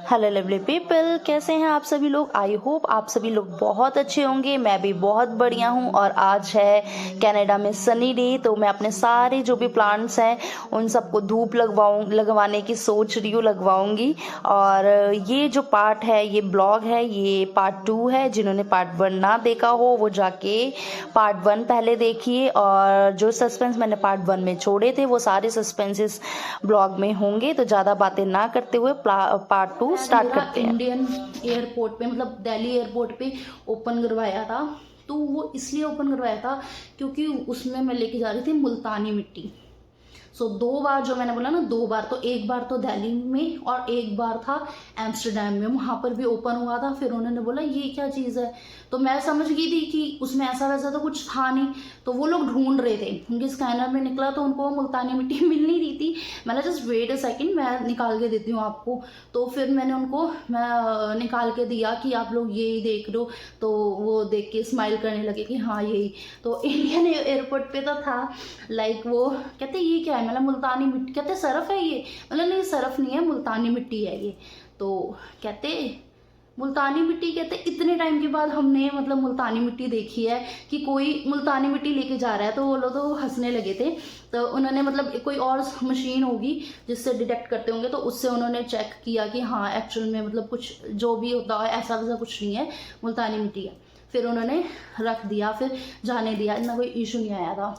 Hello lovely people, कैसे हैं आप सभी लोग। आई होप आप सभी लोग बहुत अच्छे होंगे। मैं भी बहुत बढ़िया हूँ। और आज है कनाडा में सनी डे, तो मैं अपने सारे जो भी प्लांट्स हैं उन सबको धूप लगवाने की सोच रही हूँ, लगवाऊंगी। और ये जो पार्ट है, ये ब्लॉग है, ये पार्ट 2 है। जिन्होंने पार्ट 1 ना देखा हो वो जाके पार्ट 1 पहले देखिए। और जो सस्पेंस मैंने पार्ट 1 में छोड़े थे वो सारे सस्पेंसेस ब्लॉग में होंगे। तो ज़्यादा बातें ना करते हुए पार्ट 2 स्टार्ट करते हैं। इंडियन एयरपोर्ट पे, मतलब दिल्ली एयरपोर्ट पे ओपन करवाया था। तो वो इसलिए ओपन करवाया था क्योंकि उसमें मैं लेके जा रही थी मुल्तानी मिट्टी। दो बार, जो मैंने बोला ना, दो बार, तो एक बार तो दिल्ली में और एक बार था एम्स्टरडेम में। वहां पर भी ओपन हुआ था। फिर उन्होंने बोला ये क्या चीज़ है, तो मैं समझ गई थी कि उसमें ऐसा वैसा तो कुछ था नहीं। तो वो लोग ढूंढ रहे थे, उनके स्कैनर में निकला तो उनको मुल्तानी मिट्टी मिल नहीं रही थी। मैंने जस्ट वेट अ सेकेंड, मैं निकाल के देती हूँ आपको। तो फिर मैंने उनको निकाल के दिया कि आप लोग यही देख लो। तो वो देख के स्माइल करने लगे कि हाँ यही। तो इंडियन एयरपोर्ट पे तो था। लाइक वो कहते ये क्या है, मतलब मुल्तानी मिट्टी, कहते सरफ है ये। मतलब नहीं, सरफ नहीं है, मुल्तानी मिट्टी है ये। तो कहते मुल्तानी मिट्टी, कहते इतने टाइम के बाद हमने मतलब मुल्तानी मिट्टी देखी है कि कोई मुल्तानी मिट्टी लेके जा रहा है। तो वो लोग तो हंसने लगे थे। तो उन्होंने मतलब कोई और मशीन होगी जिससे डिटेक्ट करते होंगे, तो उससे उन्होंने चेक किया कि हाँ एक्चुअल में मतलब कुछ जो भी होता है ऐसा वैसा कुछ नहीं है, मुल्तानी मिट्टी है। फिर उन्होंने रख दिया, फिर जाने दिया, इतना कोई इशू नहीं आया था।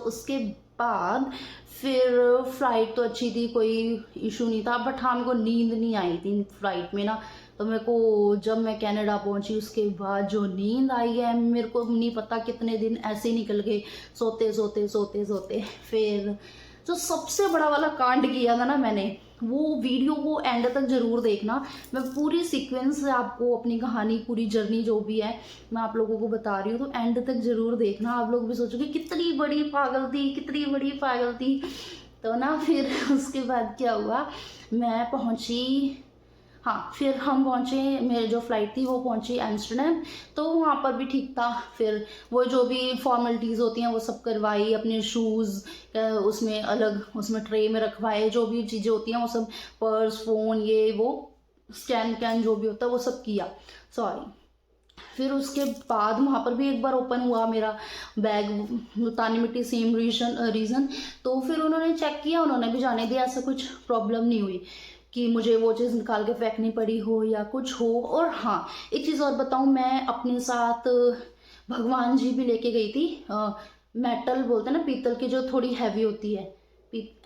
उसके बाद फिर फ्लाइट तो अच्छी थी, कोई इशू नहीं था। बट हाँ, मेरे को नींद नहीं आई थी फ्लाइट में ना। तो मेरे को जब मैं कनाडा पहुंची उसके बाद जो नींद आई है, मेरे को नहीं पता कितने दिन ऐसे निकल गए, सोते सोते सोते सोते। फिर जो सबसे बड़ा वाला कांड किया था ना मैंने, वो वीडियो को एंड तक जरूर देखना। मैं पूरी सीक्वेंस से आपको अपनी कहानी, पूरी जर्नी जो भी है मैं आप लोगों को बता रही हूँ। तो एंड तक जरूर देखना। आप लोग भी सोचोगे कितनी बड़ी पागल थी, कितनी बड़ी पागल थी। तो ना फिर उसके बाद क्या हुआ, मैं पहुंची। हाँ, फिर हम पहुंचे, मेरी जो फ्लाइट थी वो पहुंची एम्स्टर्डम। तो वहाँ पर भी ठीक था। फिर वो जो भी फॉर्मेलिटीज़ होती हैं वो सब करवाई, अपने शूज़ उसमें अलग, उसमें ट्रे में रखवाए, जो भी चीज़ें होती हैं वो सब, पर्स, फ़ोन, ये वो स्कैन कैन जो भी होता है वो सब किया। सॉरी। फिर उसके बाद वहाँ पर भी एक बार ओपन हुआ मेरा बैग, मुल्तानी मिट्टी, सेम रीज़न। तो फिर उन्होंने चेक किया, उन्होंने भी जाने दिया, ऐसा कुछ प्रॉब्लम नहीं हुई कि मुझे वो चीज़ निकाल के फेंकनी पड़ी हो या कुछ हो। और हाँ, एक चीज़ और बताऊँ, मैं अपने साथ भगवान जी भी लेके गई थी। मेटल बोलते हैं ना, पीतल की, जो थोड़ी हैवी होती है।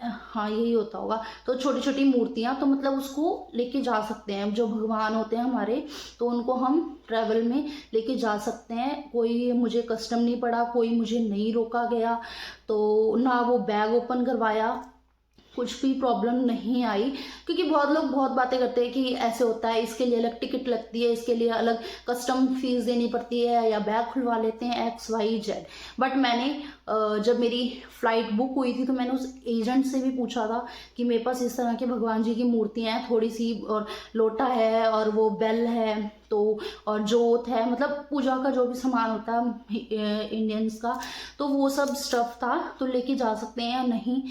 हाँ यही होता होगा। तो छोटी छोटी मूर्तियाँ, तो मतलब उसको लेके जा सकते हैं, जो भगवान होते हैं हमारे, तो उनको हम ट्रैवल में लेके जा सकते हैं। कोई मुझे कस्टम नहीं पड़ा, कोई मुझे नहीं रोका गया। तो ना वो बैग ओपन करवाया, कुछ भी प्रॉब्लम नहीं आई। क्योंकि बहुत लोग बहुत बातें करते हैं कि ऐसे होता है, इसके लिए अलग टिकट लगती है, इसके लिए अलग कस्टम फीस देनी पड़ती है, या बैग खुलवा लेते हैं, XYZ। बट मैंने जब मेरी फ्लाइट बुक हुई थी तो मैंने उस एजेंट से भी पूछा था कि मेरे पास इस तरह के भगवान जी की मूर्तियाँ हैं थोड़ी सी, और लोटा है, और वो बेल है, तो और जोत है, मतलब पूजा का जो भी सामान होता है इंडियंस का, तो वो सब स्टफ था। तो लेके जा सकते हैं या नहीं,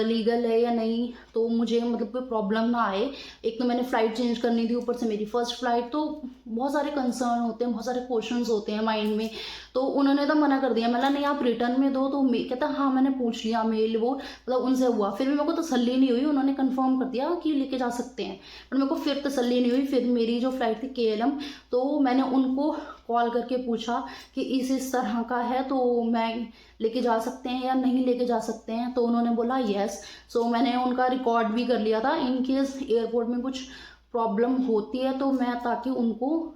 लीगल है या नहीं, तो मुझे मतलब कोई प्रॉब्लम ना आए। एक तो मैंने फ़्लाइट चेंज करनी थी, ऊपर से मेरी फर्स्ट फ्लाइट, तो बहुत सारे कंसर्न होते हैं, बहुत सारे क्वेश्चंस होते हैं माइंड में। तो उन्होंने तो मना कर दिया। मतलब नहीं, आप रिटर्न में दो। तो कहता हाँ मैंने पूछ लिया, मेल वो मतलब उनसे हुआ। फिर भी मेरे को तसल्ली नहीं हुई, उन्होंने कंफर्म कर दिया कि लेके जा सकते हैं, पर मेरे को फिर तसल्ली नहीं हुई। फिर मेरी जो फ्लाइट थी KLM, तो मैंने उनको कॉल करके पूछा कि इस तरह का है, तो मैं लेके जा सकते हैं या नहीं लेके जा सकते हैं। तो उन्होंने बोला यस। मैंने उनका रिकॉर्ड भी कर लिया था, इन केस एयरपोर्ट में कुछ प्रॉब्लम होती है तो मैं, ताकि उनको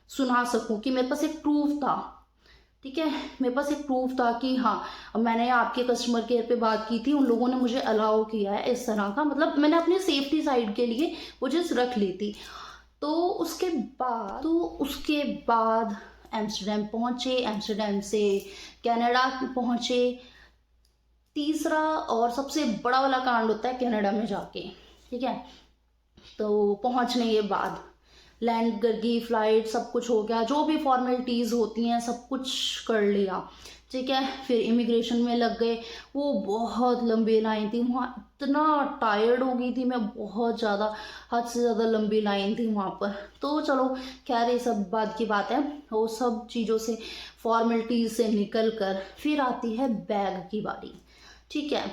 सुना सकूं कि मेरे पास एक प्रूफ था। ठीक है, मेरे पास एक प्रूफ था कि हाँ मैंने आपके कस्टमर केयर पे बात की थी, उन लोगों ने मुझे अलाउ किया है इस तरह का, मतलब मैंने अपनी सेफ्टी साइड के लिए वो चीज़ रख ली थी। तो उसके बाद एम्स्टर्डम पहुंचे, एम्स्टर्डम से कनाडा पहुंचे। तीसरा और सबसे बड़ा वाला कांड होता है कनाडा में जाके। ठीक है, तो पहुंचने के बाद लैंड कर गई फ्लाइट, सब कुछ हो गया, जो भी फॉर्मेलिटीज़ होती हैं सब कुछ कर लिया। ठीक है। फिर इमिग्रेशन में लग गए, वो बहुत लंबी लाइन थी वहाँ, इतना टायर्ड हो गई थी मैं बहुत ज़्यादा, हद से ज़्यादा लंबी लाइन थी वहाँ पर। तो चलो खैर ये सब बात की बात है। वो सब चीज़ों से फॉर्मेलिटीज से निकल कर फिर आती है बैग की बारी। ठीक है,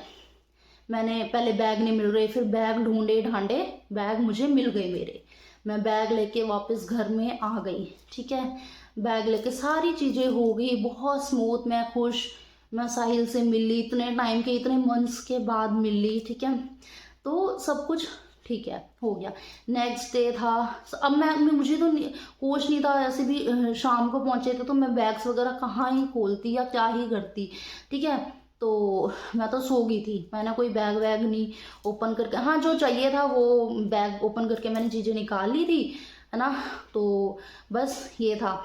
मैंने पहले बैग नहीं मिल रहे, फिर बैग ढूंढे ढांडे, बैग मुझे मिल गए मेरे। मैं बैग लेके वापस घर में आ गई। ठीक है, बैग लेके सारी चीज़ें हो गई बहुत स्मूथ, मैं खुश। मैं साहिल से मिली इतने टाइम के, इतने मंथ्स के बाद मिली। ठीक है, तो सब कुछ ठीक है हो गया। नेक्स्ट डे था, अब मुझे तो होश नहीं था, ऐसे भी शाम को पहुंचे थे, तो मैं बैग्स वगैरह कहाँ ही खोलती या क्या ही करती। ठीक है, तो मैं तो सो गई थी, मैंने कोई बैग वैग नहीं ओपन करके, हाँ जो चाहिए था वो बैग ओपन करके मैंने चीज़ें निकाल ली थी, है ना। तो बस ये था।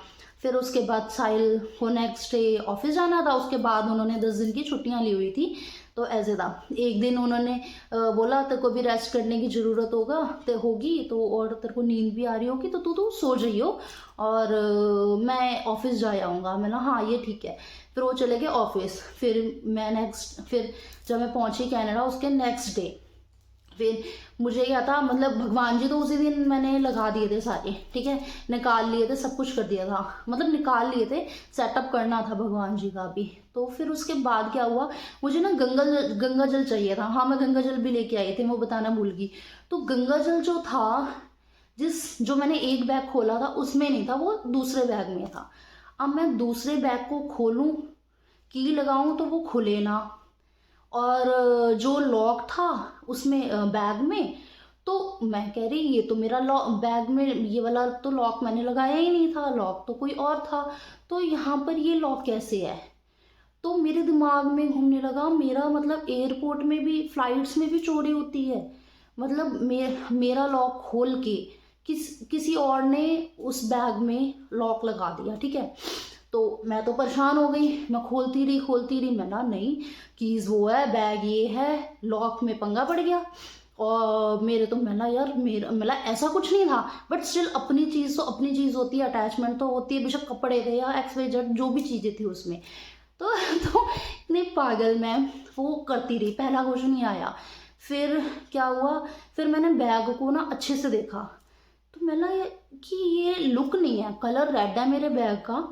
फिर उसके बाद साहिल को नेक्स्ट डे ऑफिस जाना था, उसके बाद उन्होंने 10 दिन की छुट्टियां ली हुई थी, तो ऐसे था। एक दिन उन्होंने बोला तेरे को भी रेस्ट करने की ज़रूरत होगी तो, और तेरे को नींद भी आ रही होगी, तो तू सो जाइयो और मैं ऑफिस जा आऊँगा। मैंने हाँ ये ठीक है। फिर वो चले गए ऑफिस। फिर जब मैं पहुंची कनाडा उसके नेक्स्ट डे, फिर मुझे क्या था, मतलब भगवान जी तो उसी दिन मैंने लगा दिए थे सारे। ठीक है, निकाल लिए थे, सब कुछ कर दिया था, मतलब निकाल लिए थे, सेटअप करना था भगवान जी का भी। तो फिर उसके बाद क्या हुआ, मुझे ना गंगा जल चाहिए था। हाँ मैं गंगा जल भी लेके आई थी, मैं बताना भूल गई। तो गंगा जल जो था, जो मैंने एक बैग खोला था उसमें नहीं था, वो दूसरे बैग में था। अब मैं दूसरे बैग को खोलूं, की लगाऊं तो वो खुले ना, और जो लॉक था उसमें बैग में, तो मैं कह रही ये तो मेरा लॉक, बैग में ये वाला तो लॉक मैंने लगाया ही नहीं था, लॉक तो कोई और था, तो यहाँ पर ये लॉक कैसे है। तो मेरे दिमाग में घूमने लगा, मेरा मतलब एयरपोर्ट में भी फ्लाइट्स में भी चोरी होती है, मतलब मेरा लॉक खोल के किसी और ने उस बैग में लॉक लगा दिया। ठीक है, तो मैं तो परेशान हो गई, मैं खोलती रही, मैं ना नहीं कीज वो है, बैग ये है, लॉक में पंगा पड़ गया। और मेरे तो मैं ना यार, मेरा मतलब ऐसा कुछ नहीं था, बट स्टिल अपनी चीज़ तो अपनी चीज़ होती है, अटैचमेंट तो होती है, बेशक कपड़े थे या XYZ जो भी चीज़ें थी उसमें। तो इतनी पागल मैं वो करती रही, पहला कुछ नहीं आया। फिर क्या हुआ, फिर मैंने बैग को ना अच्छे से देखा, तो मैं ना कि ये लुक नहीं है, कलर रेड है मेरे बैग का,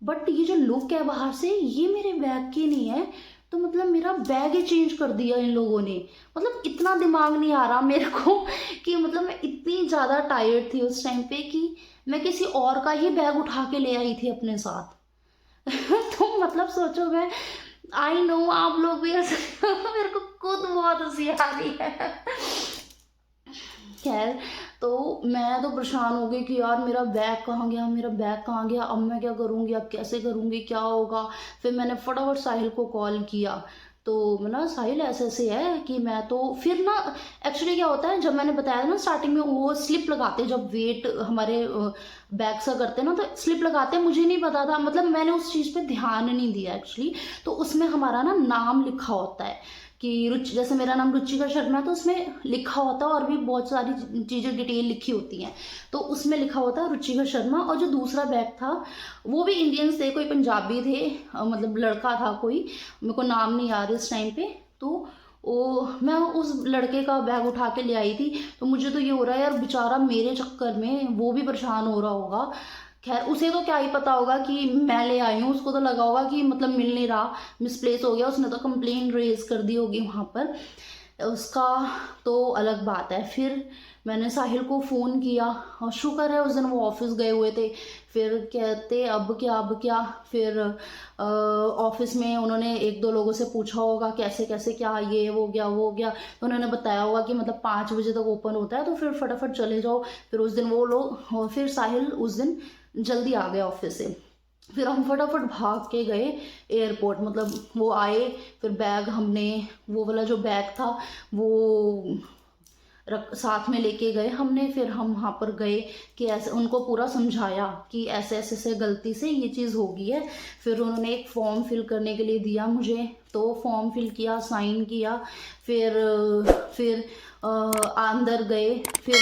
बट ये जो लुक है बाहर से ये मेरे बैग की नहीं है। तो मतलब मेरा बैग ही चेंज कर दिया इन लोगों ने, मतलब इतना दिमाग नहीं आ रहा मेरे को कि मतलब मैं इतनी ज़्यादा टायर्ड थी उस टाइम पे कि मैं किसी और का ही बैग उठा के ले आई थी अपने साथ। तो मतलब सोचो, मैं आई नो आप लोग भी ऐसे मेरे को खुद बहुत हंसी आ रही है। खैर, तो मैं तो परेशान हो गई कि यार मेरा बैग कहाँ गया, मेरा बैग कहाँ गया, अब मैं क्या करूँगी, अब कैसे करूँगी, क्या होगा। फिर मैंने फटाफट साहिल को कॉल किया, तो मतलब साहिल ऐसे ऐसे है कि मैं तो फिर ना, एक्चुअली क्या होता है, जब मैंने बताया था ना स्टार्टिंग में, वो स्लिप लगाते हैं जब वेट हमारे बैग सा करते हैं ना, तो स्लिप लगाते हैं, मुझे नहीं पता था, मतलब मैंने उस चीज़ पे ध्यान नहीं दिया एक्चुअली। तो उसमें हमारा ना नाम लिखा होता है कि रुचि, जैसे मेरा नाम रुचिका शर्मा है तो उसमें लिखा होता है, और भी बहुत सारी चीज़ें डिटेल लिखी होती हैं, तो उसमें लिखा होता है रुचिका शर्मा। और जो दूसरा बैग था वो भी इंडियंस थे, कोई पंजाबी थे, मतलब लड़का था कोई, मेरे को नाम नहीं याद इस टाइम पे। तो मैं उस लड़के का बैग उठा के ले आई थी, तो मुझे तो ये हो रहा है यार बेचारा मेरे चक्कर में वो भी परेशान हो रहा होगा। खैर उसे तो क्या ही पता होगा कि मैं ले आई हूँ, उसको तो लगा होगा कि मतलब मिल नहीं रहा, मिसप्लेस हो गया, उसने तो कंप्लेन रेज कर दी होगी वहाँ पर, उसका तो अलग बात है। फिर मैंने साहिल को फ़ोन किया, और शुक्र है उस दिन वो ऑफिस गए हुए थे। फिर कहते अब क्या। फिर ऑफिस में उन्होंने एक दो लोगों से पूछा होगा कैसे कैसे क्या, ये वो गया, तो उन्होंने बताया होगा कि मतलब 5 बजे तक ओपन होता है, तो फिर फटाफट चले जाओ। फिर उस दिन वो लोग, फिर साहिल उस दिन जल्दी आ गए ऑफिस से। फिर हम फटाफट भाग के गए एयरपोर्ट, मतलब वो आए, फिर बैग हमने, वो वाला जो बैग था वो साथ में लेके गए हमने। फिर हम वहाँ पर गए कि ऐसे उनको पूरा समझाया कि ऐसे ऐसे से गलती से ये चीज़ हो गई है। फिर उन्होंने एक फॉर्म फिल करने के लिए दिया मुझे, तो फॉर्म फिल किया, साइन किया। फिर अंदर गए। फिर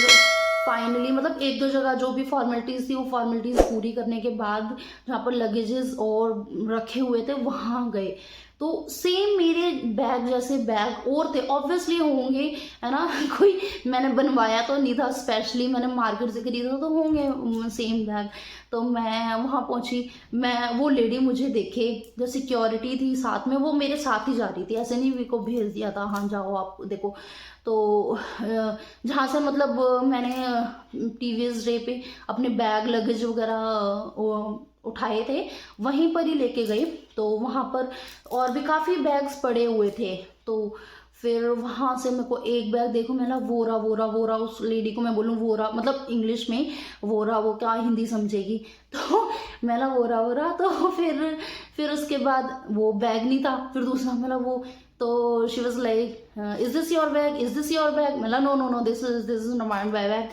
फाइनली मतलब एक दो जगह जो भी फॉर्मेलिटीज़ थी वो फॉर्मेलिटीज़ पूरी करने के बाद जहाँ पर लगेजेस और रखे हुए थे वहाँ गए, तो सेम मेरे बैग जैसे बैग और थे, ऑब्वियसली होंगे, है ना। कोई मैंने बनवाया तो नहीं था, स्पेशली मैंने मार्केट से खरीदा तो होंगे सेम बैग। तो मैं वहाँ पहुँची, मैं वो लेडी मुझे देखे, जो सिक्योरिटी थी साथ में, वो मेरे साथ ही जा रही थी, ऐसे नहीं मेरे को भेज दिया था हाँ जाओ आप देखो। तो जहाँ से मतलब मैंने टीवीएस डे पे अपने बैग लगेज वगैरह उठाए थे वहीं पर ही लेके गए। तो वहाँ पर और भी काफ़ी बैग्स पड़े हुए थे, तो फिर वहाँ से मेरे को एक बैग देखो, मैं ना वोरा वोरा वोरा, उस लेडी को मैं बोलूँ वोरा मतलब इंग्लिश में वोरा, वो क्या हिंदी समझेगी, तो मैं ना वोरा वोरा। तो फिर उसके बाद वो बैग नहीं था, फिर दूसरा मेरा वो, तो she was like is this your bag, is this your bag, मतलब no no no this is not my bag.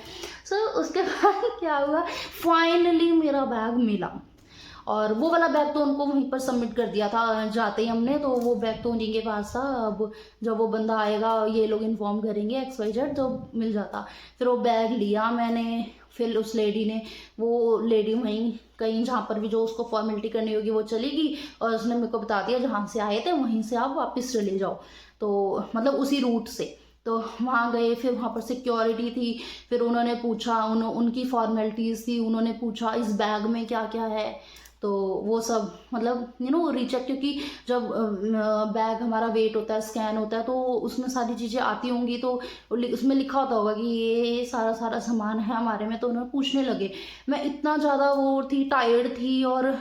So उसके बाद क्या हुआ, फाइनली मेरा बैग मिला, और वो वाला बैग तो उनको वहीं पर सबमिट कर दिया था जाते ही हमने, तो वो बैग तो उन्हीं के पास था। अब जब वो बंदा आएगा ये लोग इन्फॉर्म करेंगे XYZ तो मिल जाता। फिर वो बैग लिया मैंने, फिर उस लेडी ने, वो लेडी वहीं कहीं जहाँ पर भी जो उसको फॉर्मेलिटी करनी होगी वो चली गई, और उसने मेरे को बता दिया जहाँ से आए थे वहीं से आप वापस चले जाओ, तो मतलब उसी रूट से। तो वहाँ गए, फिर वहाँ पर सिक्योरिटी थी, फिर उन्होंने पूछा, उनकी फॉर्मेलिटीज़ थी, उन्होंने पूछा इस बैग में क्या क्या है, तो वो सब मतलब रीचेक, क्योंकि जब बैग हमारा वेट होता है, स्कैन होता है, तो उसमें सारी चीज़ें आती होंगी, तो उसमें लिखा होता होगा कि ये सारा सारा सामान है हमारे में। तो उन्होंने पूछने लगे, मैं इतना ज़्यादा वो थी, टायर्ड थी और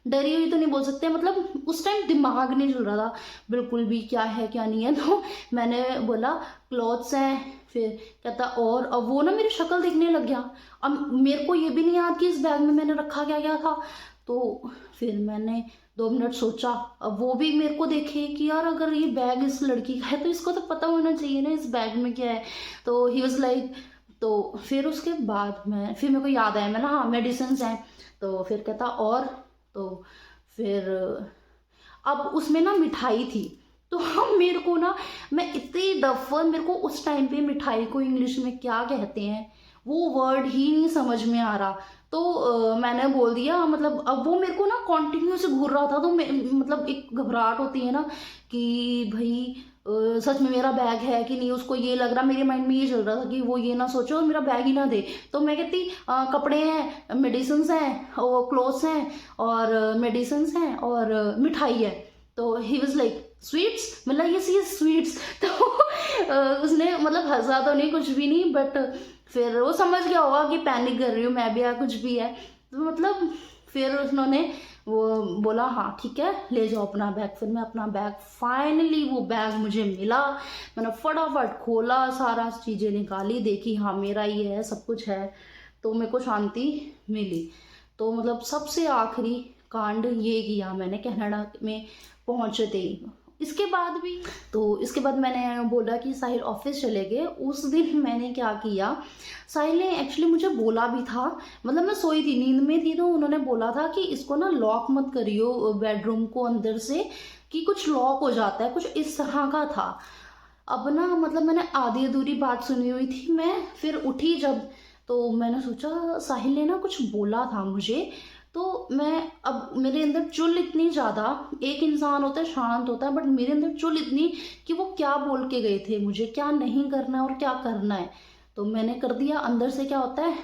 डरी हुई तो नहीं बोल सकते, मतलब उस टाइम दिमाग नहीं चल रहा था बिल्कुल भी क्या है क्या नहीं है। तो मैंने बोला क्लॉथ्स हैं, फिर कहता और, अब वो ना मेरी शक्ल देखने लग गया, अब मेरे को ये भी नहीं याद कि इस बैग में मैंने रखा क्या क्या था। तो फिर मैंने 2 मिनट सोचा, अब वो भी मेरे को देखे कि यार अगर ये बैग इस लड़की का है तो इसको तो पता होना चाहिए ना इस बैग में क्या है। तो ही वॉज लाइक, तो फिर उसके बाद फिर मेरे को याद आया, मैंने हाँ मेडिसिन हैं, तो फिर कहता और, तो फिर अब उसमें ना मिठाई थी, तो हम मेरे को ना, मैं इतनी डफर, मेरे को उस टाइम पे मिठाई को इंग्लिश में क्या कहते हैं वो वर्ड ही नहीं समझ में आ रहा। तो मैंने बोल दिया, मतलब अब वो मेरे को ना कॉन्टिन्यूस घूर रहा था, तो मतलब एक घबराहट होती है ना कि भाई सच में मेरा बैग है कि नहीं, उसको ये लग रहा, मेरे माइंड में ये चल रहा था कि वो ये ना सोचो और मेरा बैग ही ना दे। तो मैं कहती कपड़े हैं, मेडिसिन हैं, और क्लोथ्स हैं, और मेडिसिन हैं, और मिठाई है। तो ही वॉज लाइक स्वीट्स, मतलब ये सी स्वीट्स। तो उसने मतलब हंसा तो नहीं, कुछ भी नहीं, बट फिर वो समझ गया होगा कि पैनिक कर रही हूँ मैं भी या कुछ भी है, तो मतलब फिर उन्होंने वो बोला हाँ ठीक है ले जाओ अपना बैग। फिर मैं अपना बैग, फाइनली वो बैग मुझे मिला, मैंने फटाफट खोला, सारा चीज़ें निकाली, देखी हाँ मेरा ये है, सब कुछ है, तो मेरे को शांति मिली। तो मतलब सबसे आखिरी कांड ये किया मैंने कनाडा में पहुँचते ही। इसके बाद मैंने बोला कि साहिल ऑफिस चले गए। उस दिन मैंने क्या किया, साहिल ने एक्चुअली मुझे बोला भी था, मतलब मैं सोई थी, नींद में थी, तो उन्होंने बोला था कि इसको ना लॉक मत करियो बेडरूम को अंदर से, कि कुछ लॉक हो जाता है, कुछ इस तरह का था। अब ना मतलब मैंने आधी अधूरी बात सुनी हुई थी, मैं फिर उठी जब, तो मैंने सोचा साहिल ने ना कुछ बोला था मुझे, तो मैं, अब मेरे अंदर चुल इतनी ज़्यादा, एक इंसान होता है शांत होता है, बट मेरे अंदर चुल इतनी कि वो क्या बोल के गए थे मुझे, क्या नहीं करना है और क्या करना है। तो मैंने कर दिया। अंदर से क्या होता है,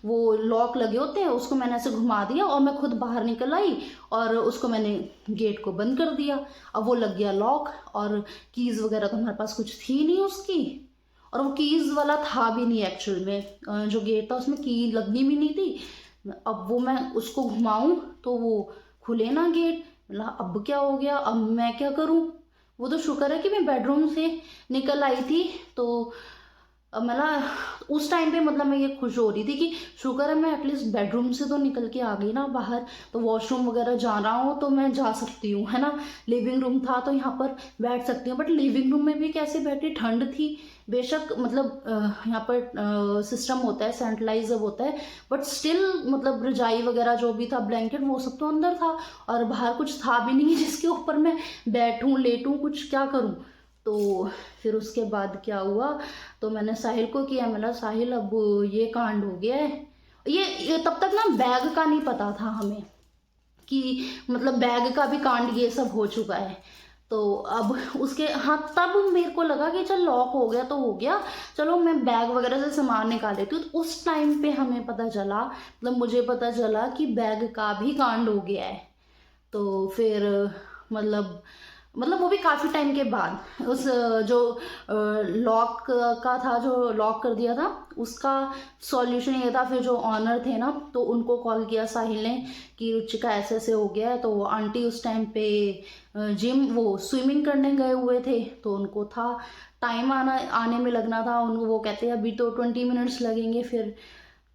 वो लॉक लगे होते हैं, उसको मैंने ऐसे घुमा दिया और मैं खुद बाहर निकल आई और उसको मैंने गेट को बंद कर दिया। अब वो लग गया लॉक, और कीज़ वगैरह तो हमारे पास कुछ थी नहीं उसकी, और वो कीज़ वाला था भी नहीं एक्चुअल में, जो गेट था उसमें की लगनी भी नहीं थी। अब वो मैं उसको घुमाऊं तो वो खुले ना गेट, मतलब अब क्या हो गया, अब मैं क्या करूं। वो तो शुक्र है कि मैं बेडरूम से निकल आई थी, तो मतलब उस टाइम पे मतलब मैं ये खुश हो रही थी कि शुक्र है मैं एटलीस्ट बेडरूम से तो निकल के आ गई ना बाहर, तो वॉशरूम वगैरह जाना हो तो मैं जा सकती हूँ, है ना। लिविंग रूम था तो यहाँ पर बैठ सकती हूँ, बट लिविंग रूम में भी कैसे बैठी, ठंड थी बेशक, मतलब यहाँ पर सिस्टम होता है, सेंट्रलाइज होता है, बट स्टिल मतलब रजाई वगैरह जो भी था, ब्लैंकेट, वो सब तो अंदर था और बाहर कुछ था भी नहीं जिसके ऊपर मैं बैठूं लेटूं, कुछ क्या करूं। तो फिर उसके बाद क्या हुआ, तो मैंने साहिल को किया, मैंने साहिल अब ये कांड हो गया है। ये तब तक ना बैग का नहीं पता था हमें कि मतलब बैग का भी कांड ये सब हो चुका है। तो अब उसके हाँ, तब मेरे को लगा कि चल लॉक हो गया तो हो गया, चलो मैं बैग वगैरह से सामान निकाल लेती हूँ। तो उस टाइम पे हमें पता चला, मतलब मुझे पता चला कि बैग का भी कांड हो गया है। तो फिर मतलब वो भी काफ़ी टाइम के बाद, उस जो लॉक का था, जो लॉक कर दिया था, उसका सॉल्यूशन ये था। फिर जो ऑनर थे ना, तो उनको कॉल किया साहिल ने कि रुचिका ऐसे ऐसे हो गया है। तो आंटी उस टाइम पे जिम वो स्विमिंग करने गए हुए थे, तो उनको था टाइम आने में लगना था उनको। वो कहते हैं अभी तो 20 मिनट्स लगेंगे। फिर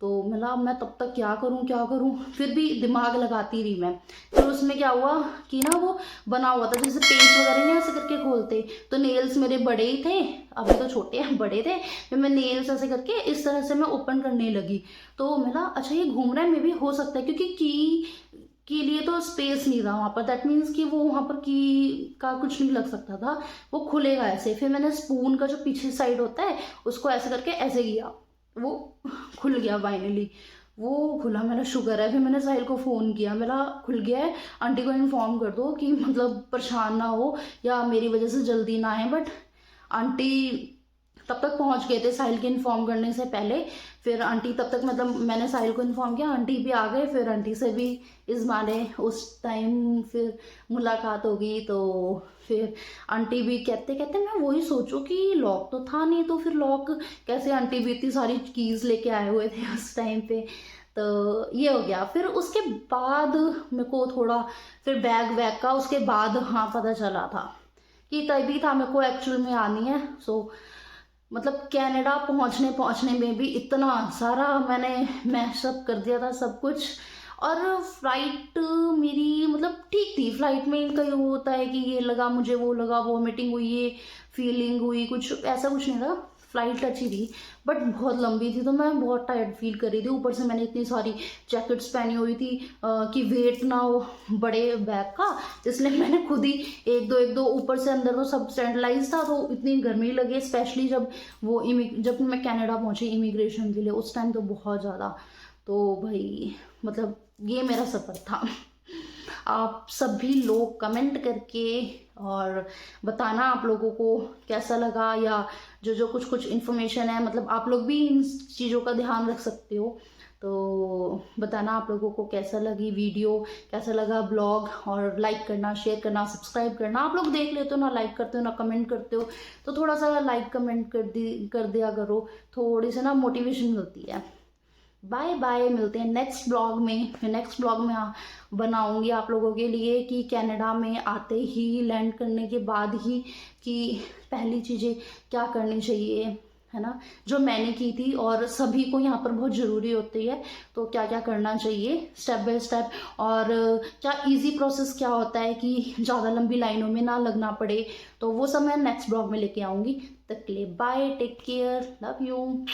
तो मतलब मैं तब तक क्या करूं क्या करूं, फिर भी दिमाग लगाती रही मैं। फिर उसमें क्या हुआ कि ना वो बना हुआ था जैसे पेंच वगैरह नहीं ऐसे करके खोलते, तो नेल्स मेरे बड़े ही थे, अभी तो छोटे हैं, बड़े थे। फिर मैं नेल्स ऐसे करके इस तरह से मैं ओपन करने लगी। तो मैं अच्छा ये घूम रहा है, मे भी हो सकता है, क्योंकि की के लिए तो स्पेस नहीं था वहाँ पर। दैट मीन्स कि वो वहाँ पर की का कुछ नहीं लग सकता था, वो खुलेगा ऐसे। फिर मैंने स्पून का जो पीछे साइड होता है उसको ऐसे करके ऐसे किया, वो खुल गया फाइनली, वो खुला। मेरा शुक्र है। फिर मैंने साहिल को फ़ोन किया, मेरा खुल गया है, आंटी को इन्फॉर्म कर दो कि मतलब परेशान ना हो या मेरी वजह से जल्दी ना आए। बट आंटी तब तक पहुंच गए थे साहिल के इन्फॉर्म करने से पहले। फिर आंटी तब तक, मतलब मैंने साहिल को इन्फॉर्म किया, आंटी भी आ गए। फिर आंटी से भी इस बहाने उस टाइम फिर मुलाकात होगी। तो फिर आंटी भी कहते कहते मैं वही सोचूं कि लॉक तो था नहीं, तो फिर लॉक कैसे, आंटी भी इतनी सारी कीज़ लेके आए हुए थे उस टाइम पे। तो ये हो गया। फिर उसके बाद मेरे को थोड़ा फिर बैग वैग का उसके बाद हाँ पता चला था कि तभी था मेरे को एक्चुअल में आनी है। सो मतलब कनाडा पहुंचने में भी इतना सारा मैंने मैशअप कर दिया था सब कुछ। और फ्लाइट मेरी मतलब ठीक थी। फ्लाइट में कई होता है कि ये लगा मुझे, वो लगा, वॉमिटिंग हुई, ये फीलिंग हुई, कुछ ऐसा कुछ नहीं था। फ्लाइट अच्छी थी बट बहुत लंबी थी, तो मैं बहुत टायर्ड फील कर रही थी। ऊपर से मैंने इतनी सारी जैकेट्स पहनी हुई थी कि वेट ना हो बड़े बैग का, इसलिए मैंने खुद ही एक दो ऊपर से अंदर तो सब स्टैंडलाइज था, तो इतनी गर्मी लगी। स्पेशली जब मैं कनाडा पहुंची इमिग्रेशन के लिए, उस टाइम तो बहुत ज़्यादा। तो भाई मतलब ये मेरा सफ़र था। आप सभी लोग कमेंट करके और बताना आप लोगों को कैसा लगा, या जो जो कुछ इन्फॉर्मेशन है, मतलब आप लोग भी इन चीज़ों का ध्यान रख सकते हो। तो बताना आप लोगों को कैसा लगी वीडियो, कैसा लगा ब्लॉग, और लाइक करना, शेयर करना, सब्सक्राइब करना। आप लोग देख लेते हो ना, लाइक करते हो ना कमेंट करते हो, तो थोड़ा सा लाइक कमेंट कर दिया करो, थोड़ी सी ना मोटिवेशन मिलती है। बाय बाय, मिलते हैं नेक्स्ट ब्लॉग में। मैं नेक्स्ट ब्लॉग में बनाऊंगी आप लोगों के लिए कि कनाडा में आते ही, लैंड करने के बाद ही, कि पहली चीज़ें क्या करनी चाहिए, है ना, जो मैंने की थी और सभी को यहाँ पर बहुत ज़रूरी होती है। तो क्या क्या करना चाहिए स्टेप बाय स्टेप, और क्या इजी प्रोसेस क्या होता है कि ज़्यादा लंबी लाइनों में ना लगना पड़े। तो वो सब मैं नेक्स्ट ब्लॉग में लेके आऊँगी। तक के लिए bye, take care, love you.